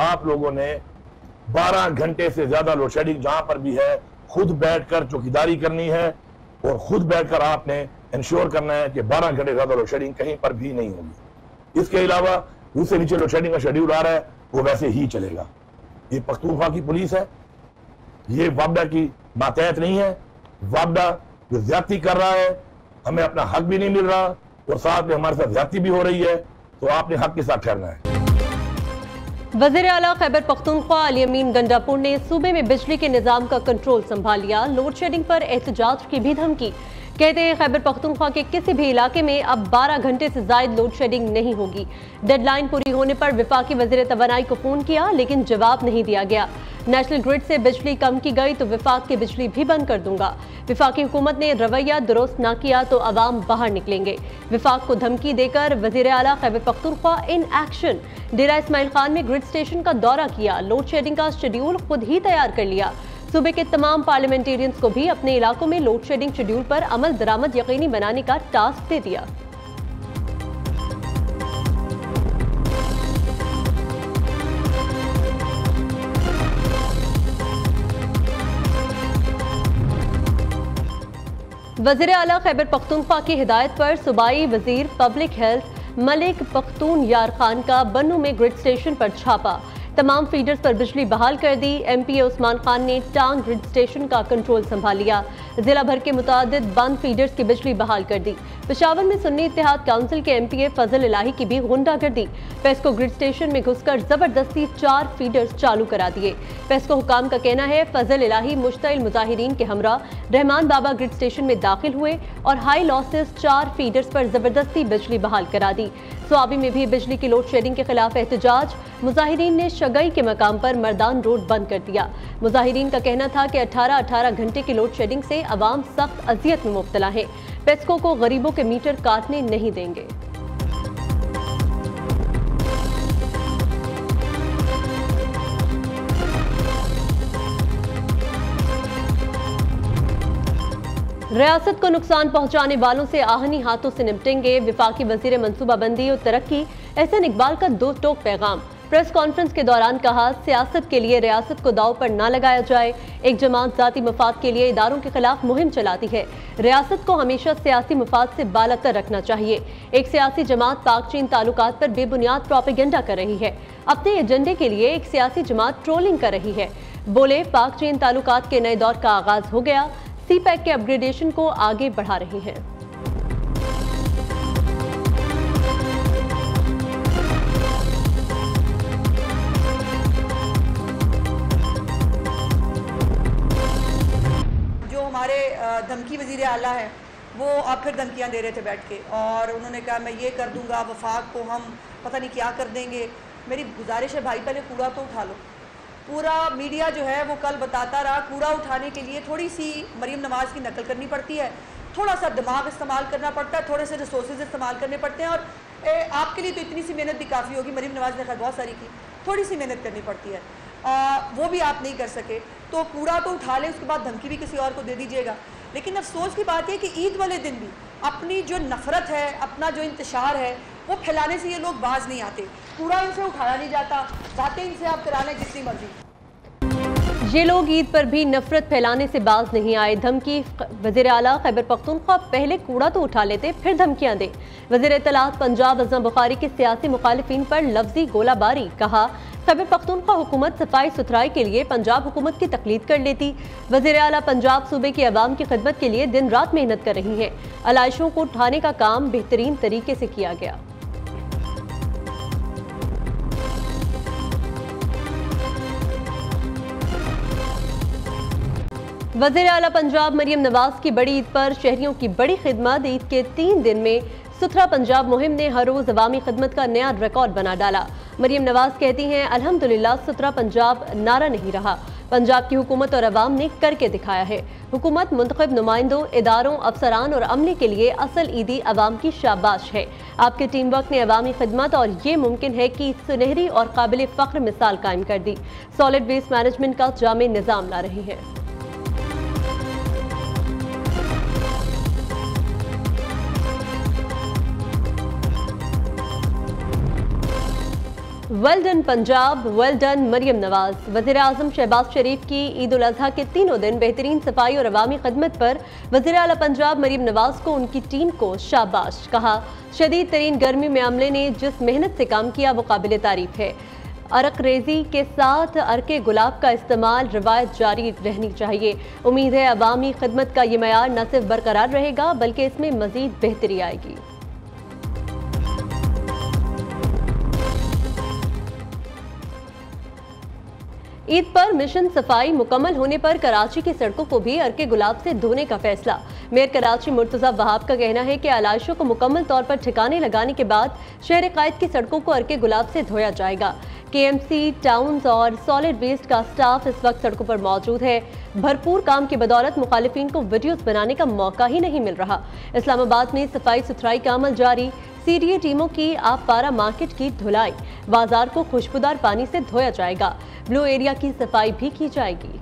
आप लोगों ने 12 घंटे से ज्यादा लोड शेडिंग जहां पर भी है खुद बैठकर चौकीदारी करनी है और खुद बैठकर आपने इंश्योर करना है कि 12 घंटे ज्यादा लोड शेडिंग कहीं पर भी नहीं होगी। इसके अलावा दूसरे नीचे लोड शेडिंग का शेड्यूल आ रहा है वो वैसे ही चलेगा। ये पख्तूनख्वा की पुलिस है, ये वापडा की मातहत नहीं है। वापडा जो ज्यादती कर रहा है, हमें अपना हक भी नहीं मिल रहा और साथ में हमारे साथ ज्यादती भी हो रही है, तो आपने हक के साथ ठहरना है। वज़ीर आला खैबर पख्तूनख्वा अली अमीन गंडापुर ने सूबे में बिजली के निजाम का कंट्रोल संभाल लिया। लोड शेडिंग पर एहतजाज की भी धमकी। कहते हैं खैबर पख्तूनख्वा के किसी भी इलाके में अब 12 घंटे से जायद लोड शेडिंग नहीं होगी। डेडलाइन पूरी होने पर विफाकी वज़ीर तवानाई को फोन किया लेकिन जवाब नहीं दिया गया। नेशनल ग्रिड से बिजली कम की गई तो विफाक की बिजली भी बंद कर दूंगा। विफाकी हुकूमत ने रवैया दुरुस्त न किया तो अवाम बाहर निकलेंगे। विफाक को धमकी देकर वज़ीर आला खैबर पख्तूनख्वा इन एक्शन। डेरा इस्माइल खान में ग्रिड स्टेशन का दौरा किया। लोड शेडिंग का शेड्यूल खुद ही तैयार कर लिया। सूबे के तमाम पार्लियामेंटेरियंस को भी अपने इलाकों में लोड शेडिंग शेड्यूल पर अमल दरामद यकीनी बनाने का टास्क दे दिया। वज़ीर आला खैबर पख्तूनख्वा की हिदायत पर सूबाई वज़ीर पब्लिक हेल्थ मलिक पख्तून यार खान का बन्नू में ग्रिड स्टेशन पर छापा। तमाम फीडर्स पर बिजली बहाल कर दी। एमपीए उस्मान खान ने टांग ग्रिड स्टेशन का कंट्रोल संभाल लिया। जिला भर के मुतादिद बंद फीडर्स की बिजली बहाल कर दी। पेशावर में सुन्नी इत्तेहाद काउंसिल के एमपीए फजल इलाही की भी गुंडागर्दी। पेस्को ग्रिड स्टेशन में घुसकर जबरदस्ती 4 फीडर्स चालू करा दिए। पेस्को हुकाम का कहना है फजल इलाही मुश्तइल मुजाहिरीन के हमरा रहमान बाबा ग्रिड स्टेशन में दाखिल हुए और हाई लॉसेस 4 फीडर्स पर जबरदस्ती बिजली बहाल करा दी। स्वाबी में भी बिजली की लोड शेडिंग के खिलाफ एहतजाज। मुजाहिरीन ने शगई के मकाम पर मर्दान रोड बंद कर दिया। मुजाहिरीन का कहना था कि 18 घंटे की लोड शेडिंग से अवाम सख्त अजियत में मुब्तला है। पेस्को को गरीबों के मीटर काटने नहीं देंगे। रियासत को नुकसान पहुंचाने वालों से आहनी हाथों से निपटेंगे। विफाकी वजीर मनसूबाबंदी और तरक्की एहसन इकबाल का 2 टोक पैगाम। प्रेस कॉन्फ्रेंस के दौरान कहा, सियासत के लिए रियासत को दाव पर न लगाया जाए। एक जमात जाती मफाद के लिए इदारों के खिलाफ मुहिम चलाती है। रियासत को हमेशा सियासी मफाद से बालातर रखना चाहिए। एक सियासी जमात पाक चीन ताल्लुकात पर बेबुनियाद प्रोपेगेंडा कर रही है। अपने एजेंडे के लिए एक सियासी जमात ट्रोलिंग कर रही है। बोले, पाक चीन ताल्लुकात के नए दौर का आगाज हो गया। सी पैक के अपग्रेडेशन को आगे बढ़ा रही हैं। जो हमारे धमकी वजीर आला है वो अब फिर धमकियां दे रहे थे बैठ के, और उन्होंने कहा मैं ये कर दूंगा, वफाक को हम पता नहीं क्या कर देंगे। मेरी गुजारिश है भाई, पहले कूड़ा तो उठा लो। पूरा मीडिया जो है वो कल बताता रहा, कूड़ा उठाने के लिए थोड़ी सी मरीम नवाज़ की नकल करनी पड़ती है, थोड़ा सा दिमाग इस्तेमाल करना पड़ता है, थोड़े से रिसोर्सेज इस्तेमाल करने पड़ते हैं। और आपके लिए तो इतनी सी मेहनत भी काफ़ी होगी, मरीम नवाज़ ने खैर बहुत सारी की, थोड़ी सी मेहनत करनी पड़ती है, वो भी आप नहीं कर सके। तो कूड़ा तो उठा ले, उसके बाद धमकी भी किसी और को दे दीजिएगा। लेकिन अफसोस की बात है कि ईद वाले दिन भी अपनी जो नफरत है, अपना जो इंतशार है, वो फैलाने से ये लोग बाज नहीं आते। कूड़ा इनसे उठाया नहीं जाता, बातें इनसे आप करा लें जितनी मर्जी। ये लोग ईद पर भी नफरत फैलाने से बाज नहीं आए। धमकी, वज़ीर आला खैबर पख्तूनख्वा पहले कूड़ा तो उठा लेते फिर धमकियां दे। वज़ीर इत्तलात पंजाब अज़म बुखारी की सियासी मुखालिफिन पर लफ्जी गोलाबारी। कहा, खैबर पख्तूनख्वा हुकूमत सफाई सुथराई के लिए पंजाब हुकूमत की तकलीद कर लेती। वज़ीर आला पंजाब सूबे की आवाम की खिदमत के लिए दिन रात मेहनत कर रही है। अलाइशों को उठाने का काम बेहतरीन तरीके से किया गया। वज़ीर आला पंजाब मरियम नवाज की बड़ी ईद पर शहरियों की बड़ी खिदमत। ईद के 3 दिन में सुथरा पंजाब मुहिम ने हर रोज अवामी खिदमत का नया रिकॉर्ड बना डाला। मरियम नवाज कहती हैं, अल्हम्दुलिल्लाह सुथरा पंजाब नारा नहीं रहा, पंजाब की हुकूमत और अवाम ने करके दिखाया है। हुकूमत, मुंतखब नुमाइंदों, इदारों, अफसरान और अमले के लिए असल ईदी अवाम की शाबाश है। आपके टीम वर्क ने अवामी खिदमत और ये मुमकिन है कि सुनहरी और काबिल फ़ख्र मिसाल कायम कर दी। सॉलिड वेस्ट मैनेजमेंट का जामे निज़ाम ला रही है। Well done Punjab, well done Maryam Nawaz. वज़ीर आज़म शहबाज शरीफ की ईद उल अज़हा के तीनों दिन बेहतरीन सफाई और अवामी खिदमत पर वज़ीर आला पंजाब मरियम नवाज को उनकी टीम को शाबाश कहा। शदीद तरीन गर्मी में अमले ने जिस मेहनत से काम किया वो काबिल तारीफ है। अरक रेजी के साथ अरके गुलाब का इस्तेमाल रवायत जारी रहनी चाहिए। उम्मीद है अवामी खिदमत का ये मयार न सिर्फ बरकरार रहेगा बल्कि इसमें मजीद बेहतरी आएगी। ईद पर मिशन सफाई मुकम्मल होने पर कराची की सड़कों को भी अरके गुलाब से धोने का फैसला। मेयर कराची मुर्तजा वहाब का कहना है कि आलाइशों को मुकम्मल तौर पर ठिकाने लगाने के बाद शहर कायद की सड़कों को अरके गुलाब से धोया जाएगा। KMC टाउन्स और सॉलिड वेस्ट का स्टाफ इस वक्त सड़कों पर मौजूद है। भरपूर काम की बदौलत मुखालिफिन को वीडियोस बनाने का मौका ही नहीं मिल रहा। इस्लामाबाद में सफाई सुथराई का अमल जारी। CDA टीमों की आप-पारा मार्केट की धुलाई। बाजार को खुशबूदार पानी से धोया जाएगा। ब्लू एरिया की सफाई भी की जाएगी।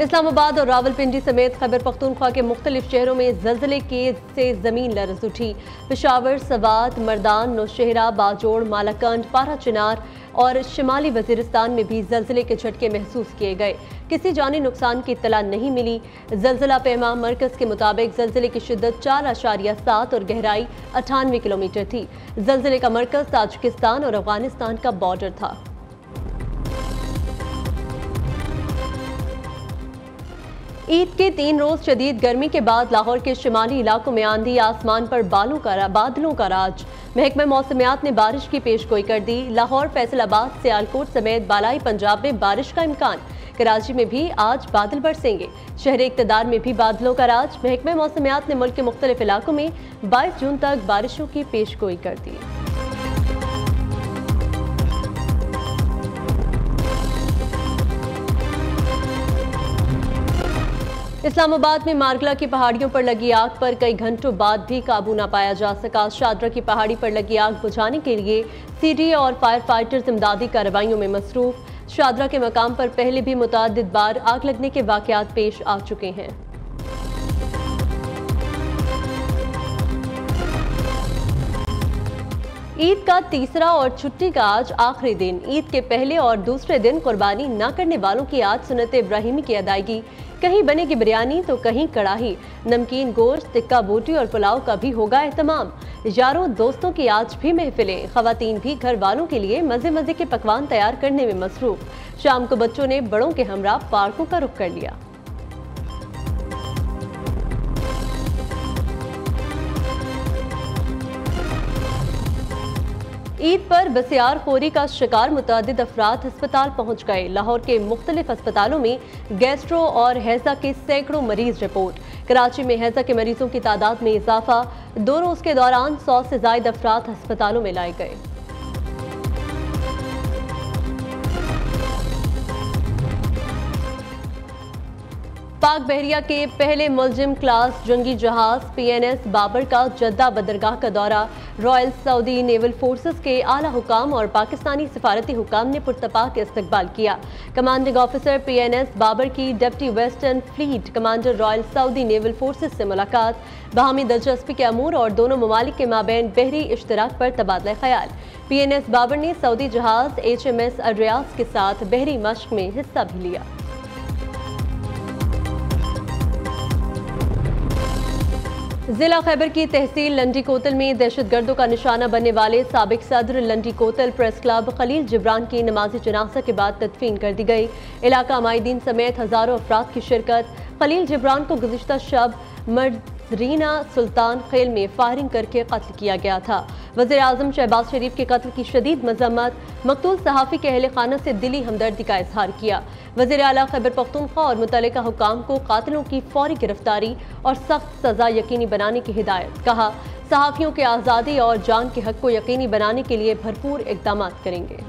इस्लामाबाद और रावलपिंडी समेत खैबर पख्तूनख्वा के मुख्तलिफ शहरों में जल्जले से जमीन लरज़ उठी। पेशावर, सवात, मर्दान, नौशहरा, बाजोड़, मालाकंड, पारा चिनार और शिमाली वजीरिस्तान में भी जल्जले के झटके महसूस किए गए। किसी जानी नुकसान की इत्तला नहीं मिली। जल्जला पैमा मरकज के मुताबिक जल्जले की शिद्दत 4.7 और गहराई 98 किलोमीटर थी। जल्जले का मरकज ताजिकिस्तान और अफगानिस्तान का बॉर्डर था। ईद के 3 रोज शदीद गर्मी के बाद लाहौर के शिमाली इलाकों में आंधी, आसमान पर बादलों का राज। महकमा मौसमियात ने बारिश की पेशगोई कर दी। लाहौर, फैसलाबाद, सियालकोट समेत बालाई पंजाब में बारिश का इम्कान। कराची में भी आज बादल बरसेंगे। शहर इक़्तिदार में भी बादलों का राज। महकमा मौसमियात ने मुल्क के मुख्तलिफ इलाकों में 22 जून तक बारिशों की पेशगोई कर दी। इस्लामाबाद में मारगला की पहाड़ियों पर लगी आग पर कई घंटों बाद भी काबू न पाया जा सका। शादरा की पहाड़ी पर लगी आग बुझाने के लिए CDA और फायर फाइटर्स इमदादी कार्रवाइयों में मसरूफ। शादरा के मकाम पर पहले भी मुतअद्दिद बार आग लगने के वाकयात पेश आ चुके हैं। ईद का तीसरा और छुट्टी का आज आखिरी दिन। ईद के पहले और दूसरे दिन कुर्बानी न करने वालों की आज सुन्नत इब्राहिमी की अदायगी। कहीं बनेगी बिरयानी तो कहीं कड़ाही। नमकीन, गोश्त, टिक्का बोटी और पुलाव का भी होगा एहतमाम। यारों दोस्तों की आज भी महफिलें। खवातीन भी घर वालों के लिए मजे मजे के पकवान तैयार करने में मसरूफ। शाम को बच्चों ने बड़ों के हमरा पार्कों का रुख कर लिया। ईद पर बसियार खोरी का शिकार मुतअद्दिद अफराद अस्पताल पहुंच गए। लाहौर के मुख्तलिफ अस्पतालों में गैस्ट्रो और हैजा के सैकड़ों मरीज रिपोर्ट। कराची में हैजा के मरीजों की तादाद में इजाफा। 2 रोज के दौरान 100 से ज्यादा अफराद अस्पतालों में लाए गए। पाक बहरिया के पहले मुलजिम क्लास जंगी जहाज PNS बाबर का जद्दा बंदरगाह का दौरा। रॉयल सऊदी नेवल फोर्सेस के आला हुकाम और पाकिस्तानी सिफारती हुकाम ने पुरतपाक इस्तकबाल किया। कमांडिंग ऑफिसर PNS बाबर की deputy western fleet commander royal Saudi naval forces से मुलाकात। बाहमी दिलचस्पी के अमूर और दोनों ममालिक के माबैन बहरी इश्तराक पर तबादला ख्याल। PNS बाबर ने सऊदी जहाज HMS अड्रियास के साथ बहरी मश्क में हिस्सा भी लिया। जिला खैबर की तहसील लंडी कोतल में दहशतगर्दों का निशाना बनने वाले साबिक सदर लंडी कोतल प्रेस क्लब खलील जिब्रान की नमाज जनाजा के बाद तदफीन कर दी गई। इलाका माहिदीन समेत हजारों अफराद की शिरकत। खलील जिब्रान को गुज़िश्ता शब मर्जरीना सुल्तान खेल में फायरिंग करके कत्ल किया गया था। वज़ीर आज़म शहबाज शरीफ के कत्ल की शदीद मजम्मत। मकतूल सहाफ़ी के अहले खाना से दिली हमदर्दी का इजहार किया। वज़ीर आला खैबर पख्तूनख्वा और मुतल्लिका हुकाम को कातिलों की फौरी गिरफ्तारी और सख्त सजा यकीनी बनाने की हिदायत। कहा, सहाफ़ियों के आज़ादी और जान के हक को यकीनी बनाने के लिए भरपूर इक़दाम करेंगे।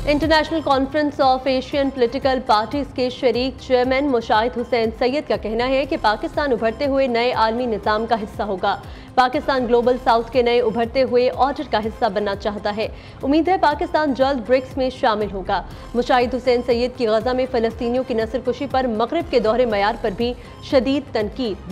International conference of Asian political parties के शरीक चेयरमैन मुशाहिद हुसैन सैयद का कहना है कि पाकिस्तान उभरते हुए नए आलमी निज़ाम का हिस्सा होगा। पाकिस्तान ग्लोबल साउथ के नए उभरते हुए ऑर्डर का हिस्सा बनना चाहता है। उम्मीद है पाकिस्तान जल्द ब्रिक्स में शामिल होगा। मुशाहिद हुसैन सैयद की गजा में फलस्तीनियों की नस्लकुशी पर मगरिब के दोहरे मयार पर भी शदीद तनकीद।